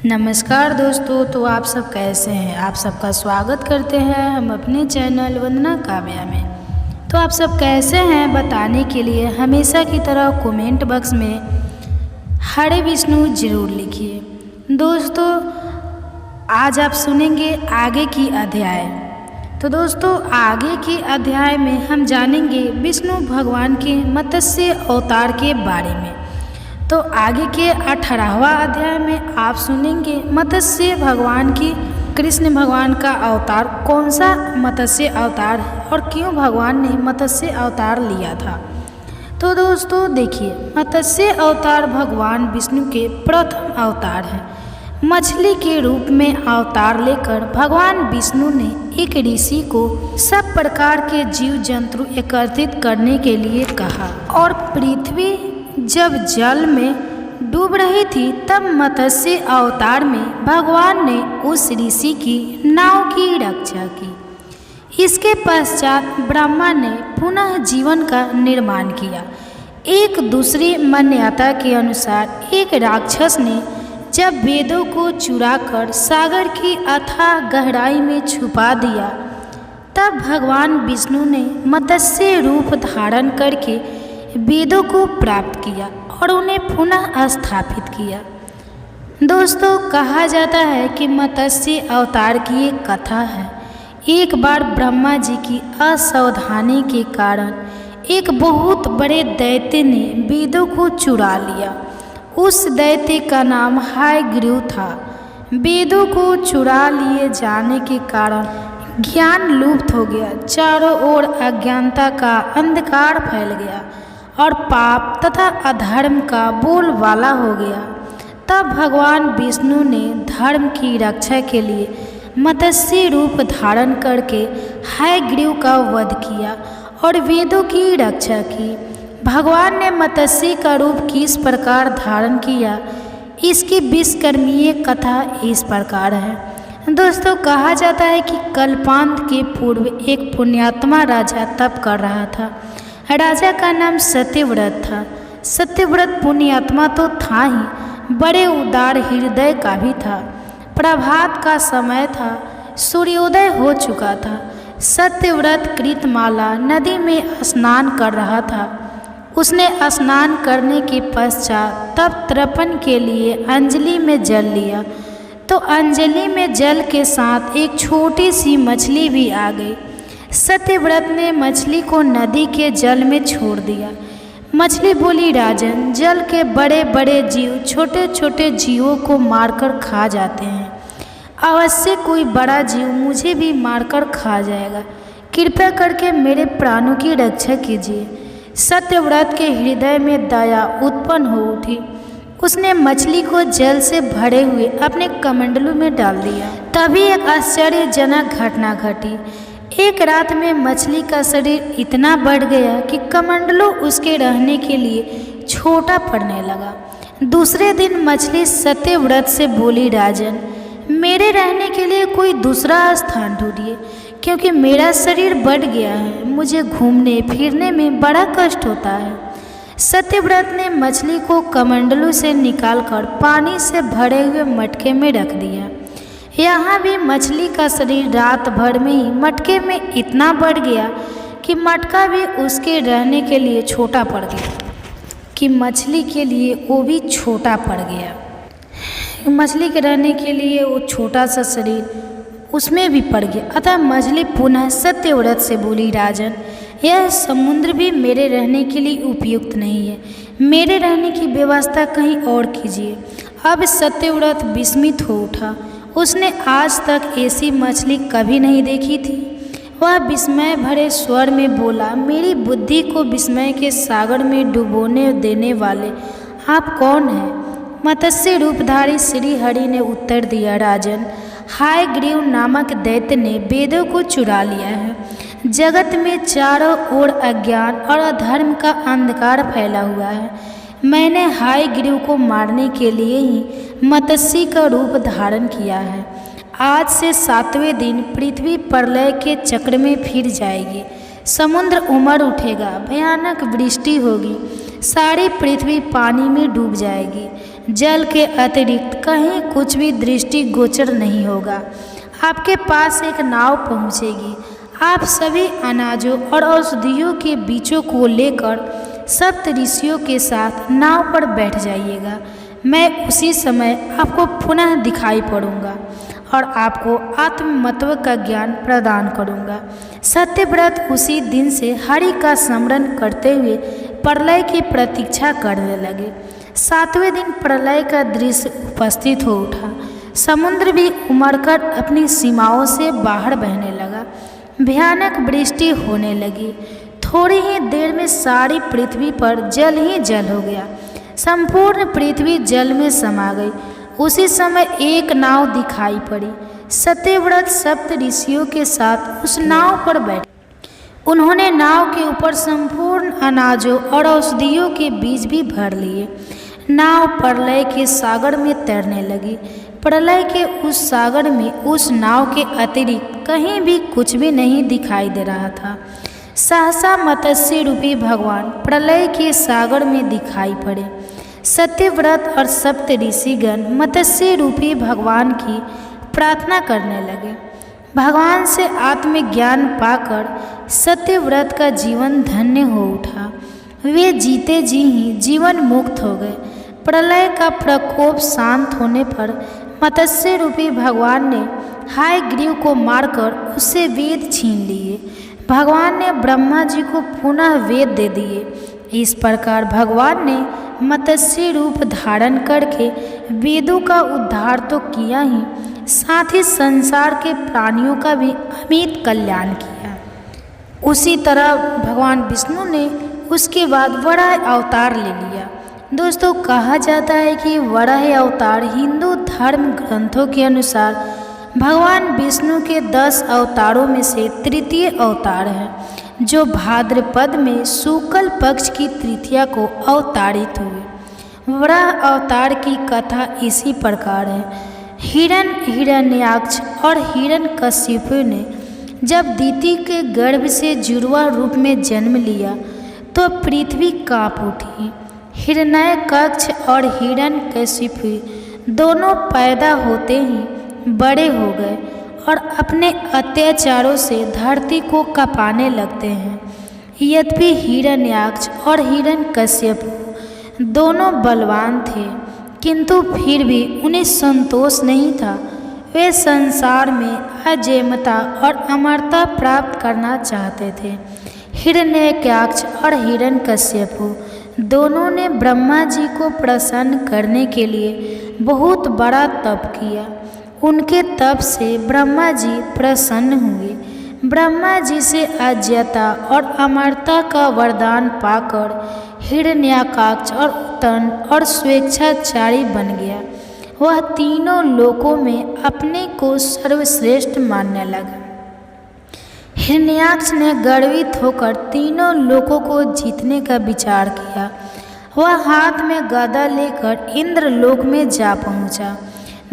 नमस्कार दोस्तों, तो आप सब कैसे हैं। आप सबका स्वागत करते हैं हम अपने चैनल वंदना काव्या में। तो आप सब कैसे हैं बताने के लिए हमेशा की तरह कमेंट बॉक्स में हरे विष्णु जरूर लिखिए। दोस्तों आज आप सुनेंगे आगे की अध्याय। तो दोस्तों आगे की अध्याय में हम जानेंगे विष्णु भगवान के मत्स्य अवतार के बारे में। तो आगे के 18वां अध्याय में आप सुनेंगे मत्स्य भगवान की कृष्ण भगवान का अवतार कौन सा मत्स्य अवतार है और क्यों भगवान ने मत्स्य अवतार लिया था। तो दोस्तों देखिए, मत्स्य अवतार भगवान विष्णु के प्रथम अवतार है। मछली के रूप में अवतार लेकर भगवान विष्णु ने एक ऋषि को सब प्रकार के जीव जंतु एकत्रित करने के लिए कहा और पृथ्वी जब जल में डूब रही थी तब मत्स्य अवतार में भगवान ने उस ऋषि की नाव की रक्षा की। इसके पश्चात ब्रह्मा ने पुनः जीवन का निर्माण किया। एक दूसरी मान्यता के अनुसार एक राक्षस ने जब वेदों को चुराकर सागर की अथाह गहराई में छुपा दिया तब भगवान विष्णु ने मत्स्य रूप धारण करके वेदों को प्राप्त किया और उन्हें पुनः स्थापित किया। दोस्तों कहा जाता है कि मत्स्य अवतार की एक कथा है। एक बार ब्रह्मा जी की असावधानी के कारण एक बहुत बड़े दैत्य ने वेदों को चुरा लिया। उस दैत्य का नाम हायग्रीव था। वेदों को चुरा लिए जाने के कारण ज्ञान लुप्त हो गया, चारों ओर अज्ञानता का अंधकार फैल गया और पाप तथा अधर्म का बोलबाला हो गया। तब भगवान विष्णु ने धर्म की रक्षा के लिए मत्स्य रूप धारण करके हायग्रीव का वध किया और वेदों की रक्षा की। भगवान ने मत्स्य का रूप किस प्रकार धारण किया, इसकी विश्वकर्मीय कथा इस प्रकार है। दोस्तों कहा जाता है कि कल्पांत के पूर्व एक पुण्यात्मा राजा तप कर रहा था। राजा का नाम सत्यव्रत था। सत्यव्रत पुण्यात्मा तो था ही, बड़े उदार हृदय का भी था। प्रभात का समय था, सूर्योदय हो चुका था। सत्यव्रत कृतमाला नदी में स्नान कर रहा था। उसने स्नान करने के पश्चात तप तर्पण के लिए अंजलि में जल लिया तो अंजलि में जल के साथ एक छोटी सी मछली भी आ गई। सत्यव्रत ने मछली को नदी के जल में छोड़ दिया। मछली बोली, राजन, जल के बड़े बड़े जीव छोटे छोटे जीवों को मारकर खा जाते हैं। अवश्य कोई बड़ा जीव मुझे भी मारकर खा जाएगा। कृपया करके मेरे प्राणों की रक्षा कीजिए। सत्यव्रत के हृदय में दया उत्पन्न हो उठी। उसने मछली को जल से भरे हुए अपने कमंडलू में डाल दिया। तभी एक आश्चर्यजनक घटना घटी। एक रात में मछली का शरीर इतना बढ़ गया कि कमंडलू उसके रहने के लिए छोटा पड़ने लगा। दूसरे दिन मछली सत्यव्रत से बोली, राजन, मेरे रहने के लिए कोई दूसरा स्थान ढूंढिए क्योंकि मेरा शरीर बढ़ गया है। मुझे घूमने फिरने में बड़ा कष्ट होता है। सत्यव्रत ने मछली को कमंडलू से निकालकर पानी से भरे हुए मटके में रख दिया। यहाँ भी मछली का शरीर रात भर में ही मटके में इतना बढ़ गया कि मटका भी उसके रहने के लिए छोटा पड़ गया कि मछली के लिए वो भी छोटा पड़ गया। मछली के रहने के लिए वो छोटा सा शरीर उसमें भी पड़ गया। अतः मछली पुनः सत्यव्रत से बोली, राजन, यह समुद्र भी मेरे रहने के लिए उपयुक्त नहीं है। मेरे रहने की व्यवस्था कहीं और कीजिए। अब सत्यव्रत विस्मित हो उठा। उसने आज तक ऐसी मछली कभी नहीं देखी थी। वह विस्मय भरे स्वर में बोला, मेरी बुद्धि को विस्मय के सागर में डुबोने देने वाले आप कौन हैं? मत्स्य रूपधारी श्री हरि ने उत्तर दिया, राजन, हायग्रीव नामक दैत्य ने वेदों को चुरा लिया है। जगत में चारों ओर अज्ञान और अधर्म का अंधकार फैला हुआ है। मैंने हायग्रीव को मारने के लिए ही मत्स्य का रूप धारण किया है। आज से 7वें दिन पृथ्वी प्रलय के चक्र में फिर जाएगी। समुद्र उमड़ उठेगा, भयानक वृष्टि होगी, सारी पृथ्वी पानी में डूब जाएगी। जल के अतिरिक्त कहीं कुछ भी दृष्टि गोचर नहीं होगा। आपके पास एक नाव पहुंचेगी। आप सभी अनाजों और औषधियों के बीजों को लेकर सप्त ऋषियों के साथ नाव पर बैठ जाइएगा। मैं उसी समय आपको पुनः दिखाई पड़ूंगा और आपको आत्मतत्व का ज्ञान प्रदान करूंगा। सत्यव्रत उसी दिन से हरि का स्मरण करते हुए प्रलय की प्रतीक्षा करने लगे। 7वें दिन प्रलय का दृश्य उपस्थित हो उठा। समुद्र भी उमड़कर अपनी सीमाओं से बाहर बहने लगा। भयानक वृष्टि होने लगी। थोड़ी ही देर में सारी पृथ्वी पर जल ही जल हो गया। संपूर्ण पृथ्वी जल में समा गई। उसी समय एक नाव दिखाई पड़ी। सत्यव्रत सप्त ऋषियों के साथ उस नाव पर बैठे। उन्होंने नाव के ऊपर संपूर्ण अनाजों और औषधियों के बीज भी भर लिए। नाव प्रलय के सागर में तैरने लगी। प्रलय के उस सागर में उस नाव के अतिरिक्त कहीं भी कुछ भी नहीं दिखाई दे रहा था। सहसा मत्स्य रूपी भगवान प्रलय के सागर में दिखाई पड़े। सत्यव्रत और सप्त ऋषिगण मत्स्य रूपी भगवान की प्रार्थना करने लगे। भगवान से आत्मज्ञान पाकर सत्यव्रत का जीवन धन्य हो उठा। वे जीते जी ही जीवन मुक्त हो गए। प्रलय का प्रकोप शांत होने पर मत्स्य रूपी भगवान ने हयग्रीव को मारकर उससे वेद छीन लिए। भगवान ने ब्रह्मा जी को पुनः वेद दे दिए। इस प्रकार भगवान ने मत्स्य रूप धारण करके वेदों का उद्धार तो किया ही, साथ ही संसार के प्राणियों का भी अमित कल्याण किया। उसी तरह भगवान विष्णु ने उसके बाद वराह अवतार ले लिया। दोस्तों, कहा जाता है कि वराह अवतार हिंदू धर्म ग्रंथों के अनुसार भगवान विष्णु के 10 अवतारों में से तृतीय अवतार है, जो भाद्रपद में शुक्ल पक्ष की तृतीया को अवतारित हुए। वराह अवतार की कथा इसी प्रकार है। हिरण्याक्ष और हिरण्यकशिपु ने जब दिति के गर्भ से जुड़वा रूप में जन्म लिया तो पृथ्वी काँप उठी। हिरण्यकक्ष और हिरण्यकशिपु दोनों पैदा होते ही बड़े हो गए और अपने अत्याचारों से धरती को कँपाने लगते हैं। यद्यपि हिरण्याक्ष और हिरण्यकशिपु दोनों बलवान थे, किंतु फिर भी उन्हें संतोष नहीं था। वे संसार में अजेयता और अमरता प्राप्त करना चाहते थे। हिरण्याक्ष और हिरण्यकशिपु दोनों ने ब्रह्मा जी को प्रसन्न करने के लिए बहुत बड़ा तप किया। उनके तप से ब्रह्मा जी प्रसन्न हुए। ब्रह्मा जी से अजयता और अमरता का वरदान पाकर हिरण्याक्ष और उत्तन और स्वेच्छाचारी बन गया। वह तीनों लोकों में अपने को सर्वश्रेष्ठ मानने लगा। हिरण्याक्ष ने गर्वित होकर तीनों लोकों को जीतने का विचार किया। वह हाथ में गदा लेकर इंद्रलोक में जा पहुंचा।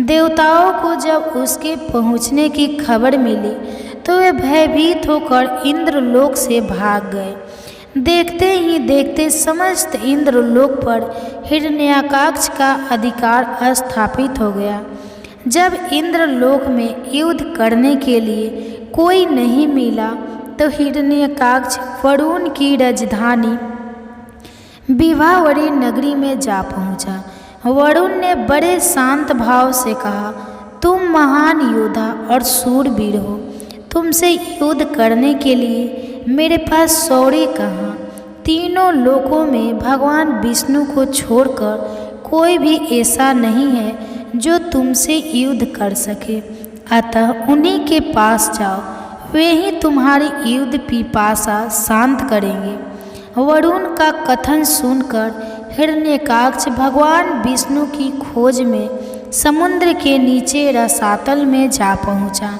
देवताओं को जब उसके पहुंचने की खबर मिली तो वे भयभीत होकर इंद्रलोक से भाग गए। देखते ही देखते समस्त इंद्रलोक पर हिरण्याक्ष का अधिकार स्थापित हो गया। जब इंद्रलोक में युद्ध करने के लिए कोई नहीं मिला तो हिरण्याक्ष वरुण की राजधानी विभावरी नगरी में जा पहुंचा। वरुण ने बड़े शांत भाव से कहा, तुम महान योद्धा और शूरवीर हो। तुमसे युद्ध करने के लिए मेरे पास शौर्य कहाँ। तीनों लोकों में भगवान विष्णु को छोड़कर कोई भी ऐसा नहीं है जो तुमसे युद्ध कर सके। अतः उन्हीं के पास जाओ, वे ही तुम्हारी युद्ध पिपासा शांत करेंगे। वरुण का कथन सुनकर हिरण्याक्ष भगवान विष्णु की खोज में समुद्र के नीचे रसातल में जा पहुंचा।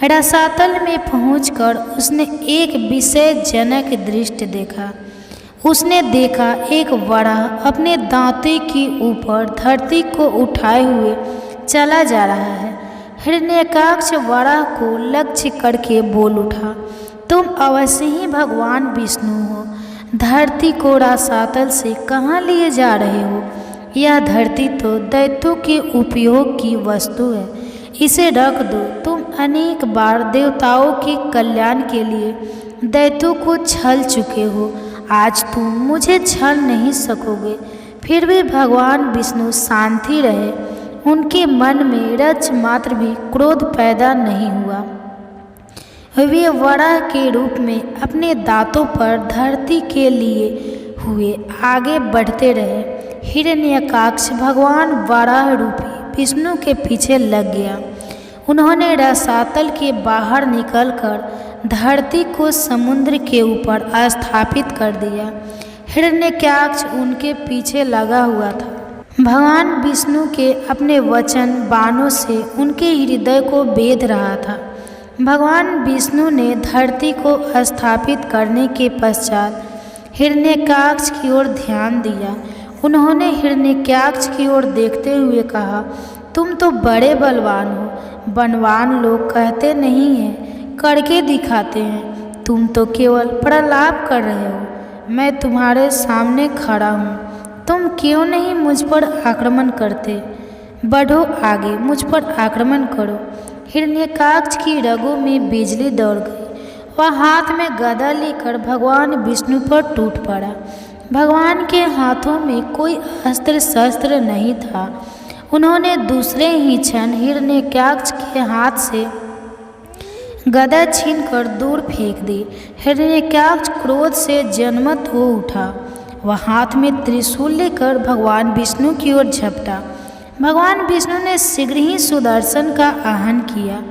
रसातल में पहुंचकर उसने एक विषयजनक दृश्य देखा। उसने देखा एक वराह अपने दांतों के ऊपर धरती को उठाए हुए चला जा रहा है। हिरण्याक्ष वराह को लक्ष्य करके बोल उठा, तुम अवश्य ही भगवान विष्णु हो। धरती को रसातल से कहाँ लिए जा रहे हो? यह धरती तो दैत्यों के उपयोग की वस्तु है, इसे रख दो। तुम अनेक बार देवताओं के कल्याण के लिए दैत्यों को छल चुके हो, आज तुम मुझे छल नहीं सकोगे। फिर भी भगवान विष्णु शांति रहे, उनके मन में रच मात्र भी क्रोध पैदा नहीं हुआ। वे वराह के रूप में अपने दांतों पर धरती के लिए हुए आगे बढ़ते रहे। हिरण्यकाक्ष भगवान वराह रूपी विष्णु के पीछे लग गया। उन्होंने रसातल के बाहर निकलकर धरती को समुद्र के ऊपर स्थापित कर दिया। हिरण्यकाक्ष उनके पीछे लगा हुआ था। भगवान विष्णु के अपने वचन बाणों से उनके हृदय को बेध रहा था। भगवान विष्णु ने धरती को स्थापित करने के पश्चात हिरण्यकाक्ष की ओर ध्यान दिया। उन्होंने हिरण्यकाक्ष की ओर देखते हुए कहा, तुम तो बड़े बलवान हो। बलवान लोग कहते नहीं हैं, करके दिखाते हैं। तुम तो केवल प्रलाप कर रहे हो। मैं तुम्हारे सामने खड़ा हूँ, तुम क्यों नहीं मुझ पर आक्रमण करते? बढ़ो आगे, मुझ पर आक्रमण करो। हिरण्यकाक्ष की रगों में बिजली दौड़ गई। वह हाथ में गदा लेकर भगवान विष्णु पर टूट पड़ा। भगवान के हाथों में कोई अस्त्र शस्त्र नहीं था। उन्होंने दूसरे ही क्षण हिरण्यकाक्ष के हाथ से गदा छीनकर दूर फेंक दी। हिरण्यकाक्ष क्रोध से जनमत हो उठा। वह हाथ में त्रिशूल लेकर भगवान विष्णु की ओर झपटा। भगवान विष्णु ने शीघ्र ही सुदर्शन का आह्वान किया।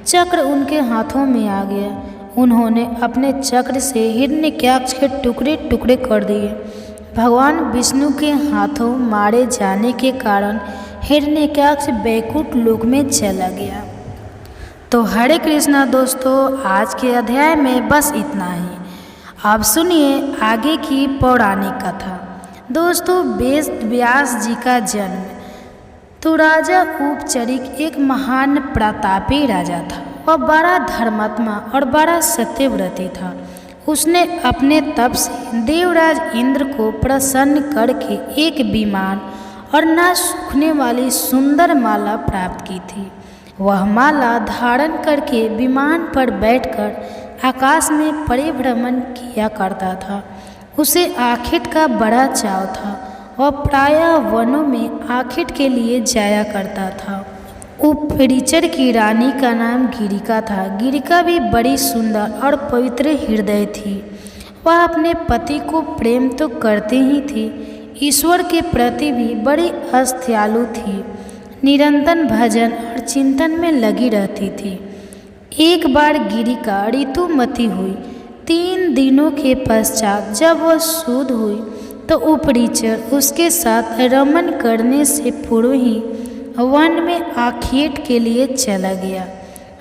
चक्र उनके हाथों में आ गया। उन्होंने अपने चक्र से हिरण्यकाक्ष के टुकड़े टुकड़े कर दिए। भगवान विष्णु के हाथों मारे जाने के कारण हिरण्यकाक्ष बैकुंठ लोक में चला गया। तो हरे कृष्णा दोस्तों, आज के अध्याय में बस इतना ही। अब सुनिए आगे की पौराणिक कथा। दोस्तों, वेद व्यास जी का जन्म। तो राजा उपचरिक एक महान प्रतापी राजा था। वह बड़ा धर्मात्मा और बड़ा सत्यव्रती था। उसने अपने तप से देवराज इंद्र को प्रसन्न करके एक विमान और न सूखने वाली सुंदर माला प्राप्त की थी। वह माला धारण करके विमान पर बैठकर आकाश में परिभ्रमण किया करता था। उसे आखिट का बड़ा चाव था। वह प्रायः वनों में आखिट के लिए जाया करता था। उपरिचर की रानी का नाम गिरिका था। गिरिका भी बड़ी सुंदर और पवित्र हृदय थी। वह अपने पति को प्रेम तो करती ही थी, ईश्वर के प्रति भी बड़ी अस्थयालु थी। निरंतर भजन और चिंतन में लगी रहती थी। एक बार गिरिका ऋतुमती हुई। 3 दिनों के पश्चात जब वह शुद्ध हुई तो उपरिचर उसके साथ रमन करने से पूर्व ही वन में आखेट के लिए चला गया।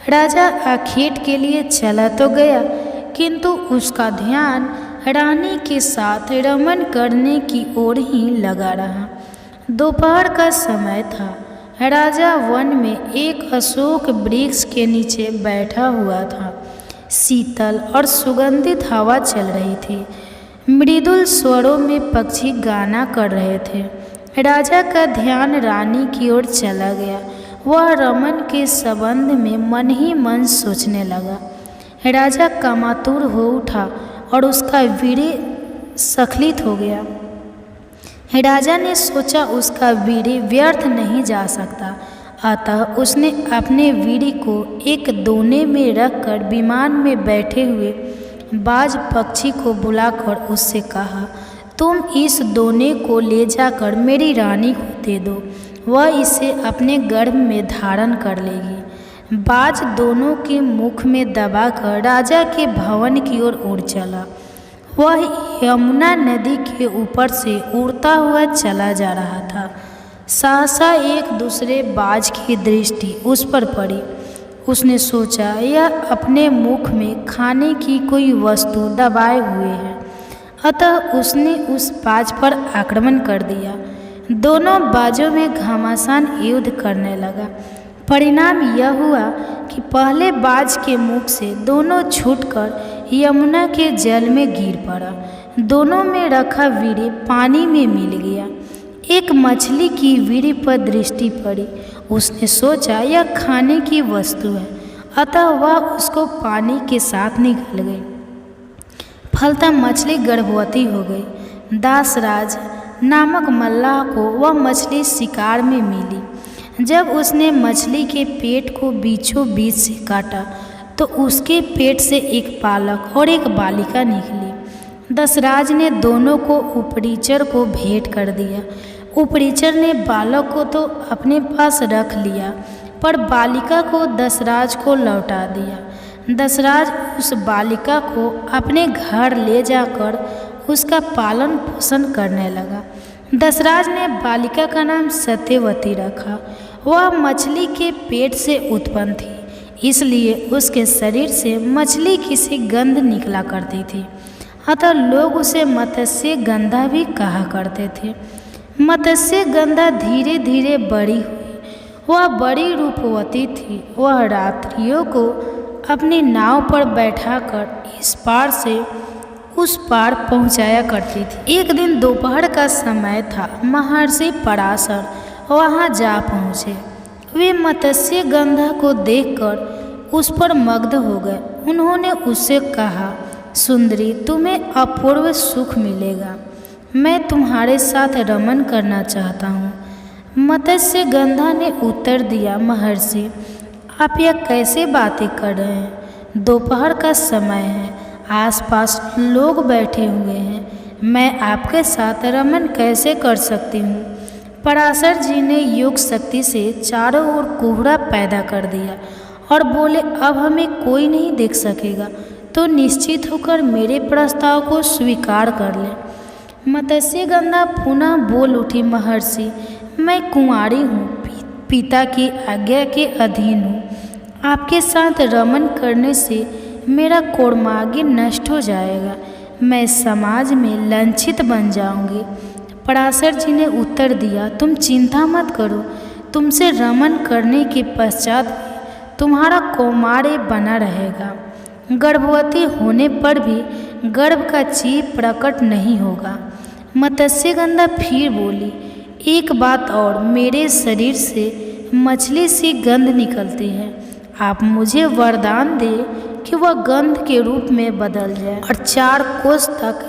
राजा आखेट के लिए चला तो गया, किंतु उसका ध्यान रानी के साथ रमन करने की ओर ही लगा रहा। दोपहर का समय था। राजा वन में एक अशोक वृक्ष के नीचे बैठा हुआ था। शीतल और सुगंधित हवा चल रही थी। मृदुल स्वरों में पक्षी गाना कर रहे थे। राजा का ध्यान रानी की ओर चला गया। वह रमन के संबंध में मन ही मन सोचने लगा। राजा कामातुर हो उठा और उसका वीर्य स्खलित हो गया। राजा ने सोचा उसका वीर्य व्यर्थ नहीं जा सकता, अतः उसने अपने वीर्य को एक दोने में रखकर विमान में बैठे हुए बाज पक्षी को बुलाकर उससे कहा, तुम इस दोने को ले जाकर मेरी रानी को दे दो, वह इसे अपने गर्भ में धारण कर लेगी। बाज दोनों के मुख में दबाकर राजा के भवन की ओर उड़ चला। वह यमुना नदी के ऊपर से उड़ता हुआ चला जा रहा था। सहसा एक दूसरे बाज की दृष्टि उस पर पड़ी। उसने सोचा यह अपने मुख में खाने की कोई वस्तु दबाए हुए है, अतः उसने उस बाज पर आक्रमण कर दिया। दोनों बाजों में घमासान युद्ध करने लगा। परिणाम यह हुआ कि पहले बाज के मुख से दोनों छूटकर यमुना के जल में गिर पड़ा। दोनों में रखा वीर्य पानी में मिल गया। एक मछली की वीड़ी पर दृष्टि पड़ी। उसने सोचा यह खाने की वस्तु है, अतः वह उसको पानी के साथ निगल गई। फलतः मछली गर्भवती हो गई। दासराज नामक मल्लाह को वह मछली शिकार में मिली। जब उसने मछली के पेट को बीचों बीच से काटा तो उसके पेट से एक बालक और एक बालिका निकली। दसराज ने दोनों को उपरीचर को भेंट कर दिया। उपरीचर ने बालक को तो अपने पास रख लिया, पर बालिका को दसराज को लौटा दिया। दसराज उस बालिका को अपने घर ले जाकर उसका पालन पोषण करने लगा। दसराज ने बालिका का नाम सत्यवती रखा। वह मछली के पेट से उत्पन्न थी, इसलिए उसके शरीर से मछली की सी गंध निकला करती थी, अतः लोग उसे मत्स्य गंधा भी कहा करते थे। मत्स्य गंधा धीरे धीरे बड़ी हुई। वह बड़ी रूपवती थी। वह रात्रियों को अपनी नाव पर बैठाकर इस पार से उस पार पहुंचाया करती थी। एक दिन दोपहर का समय था। महर्षि पराशर वहां जा पहुँचे। वे मत्स्य गंधा को देखकर उस पर मग्न हो गए। उन्होंने उससे कहा, सुंदरी, तुम्हें अपूर्व सुख मिलेगा। मैं तुम्हारे साथ रमन करना चाहता हूँ। मत्स्य गंधा ने उत्तर दिया, महर्षि, आप यह कैसे बातें कर रहे हैं? दोपहर का समय है, आसपास लोग बैठे हुए हैं। मैं आपके साथ रमन कैसे कर सकती हूँ? पराशर जी ने योग शक्ति से चारों ओर कोहरा पैदा कर दिया और बोले, अब हमें कोई नहीं देख सकेगा, तो निश्चित होकर मेरे प्रस्ताव को स्वीकार कर ले। मत्स्य गंधा पुनः बोल उठी, महर्षि, मैं कुंवारी हूँ, पिता की आज्ञा के अधीन हूँ। आपके साथ रमन करने से मेरा कोर्माग्य नष्ट हो जाएगा। मैं समाज में लांछित बन जाऊंगी। पराशर जी ने उत्तर दिया, तुम चिंता मत करो। तुमसे रमन करने के पश्चात तुम्हारा कौमार्य बना रहेगा। गर्भवती होने पर भी गर्भ का चीर प्रकट नहीं होगा। मत्स्यगंधा फिर बोली, एक बात और, मेरे शरीर से मछली सी गंध निकलती है। आप मुझे वरदान दे कि वह गंध के रूप में बदल जाए और 4 कोस तक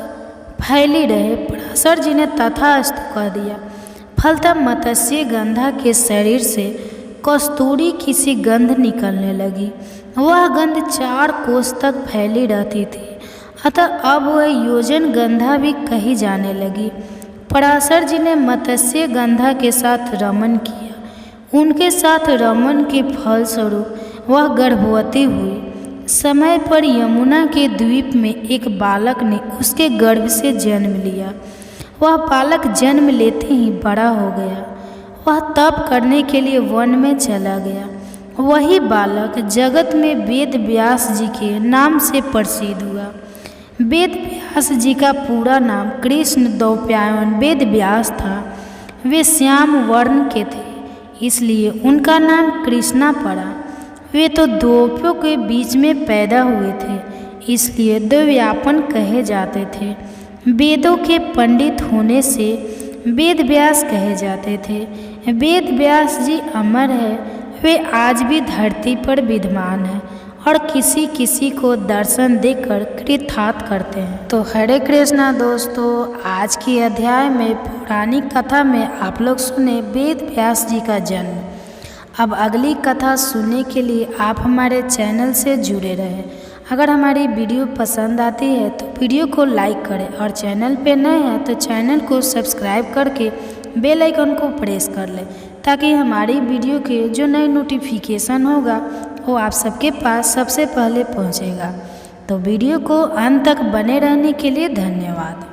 फैली रहे। पराशर जी ने तथास्तु कह दिया। फलतः मत्स्य गंधा के शरीर से कस्तूरी की सी गंध निकलने लगी। वह गंध 4 कोस तक फैली रहती थी, अतः अब वह योजन गंधा भी कही जाने लगी। पराशर जी ने मत्स्य गंधा के साथ रमन किया। उनके साथ रमन के फलस्वरूप वह गर्भवती हुई। समय पर यमुना के द्वीप में एक बालक ने उसके गर्भ से जन्म लिया। वह बालक जन्म लेते ही बड़ा हो गया। वह तप करने के लिए वन में चला गया। वही बालक जगत में वेद व्यास जी के नाम से प्रसिद्ध हुआ। वेद व्यास जी का पूरा नाम कृष्ण द्वैपायन वेद व्यास था। वे श्याम वर्ण के थे, इसलिए उनका नाम कृष्णा पड़ा। वे तो द्वीपों के बीच में पैदा हुए थे, इसलिए द्वैपायन कहे जाते थे। वेदों के पंडित होने से वेद व्यास कहे जाते थे। वेद व्यास जी अमर है। वे आज भी धरती पर विद्यमान हैं और किसी किसी को दर्शन देकर कृतार्थ करते हैं। तो हरे कृष्णा दोस्तों, आज की अध्याय में पौराणिक कथा में आप लोग सुने वेद व्यास जी का जन्म। अब अगली कथा सुनने के लिए आप हमारे चैनल से जुड़े रहें। अगर हमारी वीडियो पसंद आती है तो वीडियो को लाइक करें और चैनल पे नए हैं तो चैनल को सब्सक्राइब करके बेल आइकन को प्रेस कर लें, ताकि हमारी वीडियो के जो नए नोटिफिकेशन होगा वो आप सबके पास सबसे पहले पहुंचेगा। तो वीडियो को अंत तक बने रहने के लिए धन्यवाद।